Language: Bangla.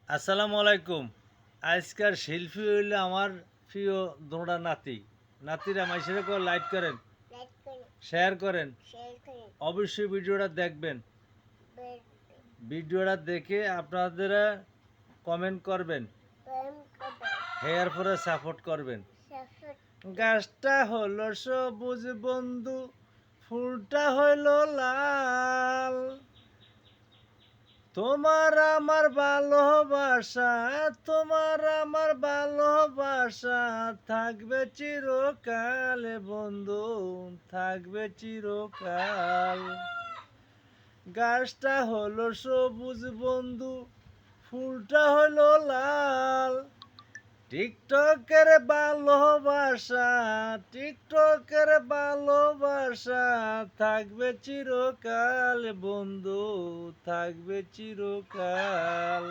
আসসালামু আলাইকুম। আজকার শিল্পী হইল আমার প্রিয় দোড়া নাতি। নাতিরা মাইসের লাইক করেন, লাইক করে শেয়ার করেন, শেয়ার করে অবশ্যই ভিডিওটা দেখবেন। বেল ভিডিওটা দেখে আপনারা কমেন্ট করবেন, বাটন করবেন হেয়ার পরে সাপোর্ট করবেন। সাবস্ক্রাইব গাছটা হলো সবুজ বন্ধু, ফুলটা হইলো লাল। তোমার আমার ভালোবাসা, তোমার আমার ভালোবাসা থাকবে চিরকাল বন্ধু, থাকবে চিরকাল। গাছটা হলো সবুজ বন্ধু, ফুলটা হলো লাল। টিকটকের ভালোবাসা, টিকটকের ভালোবাসা থাকবে চিরকাল বন্ধু, থাকবে চিরকাল।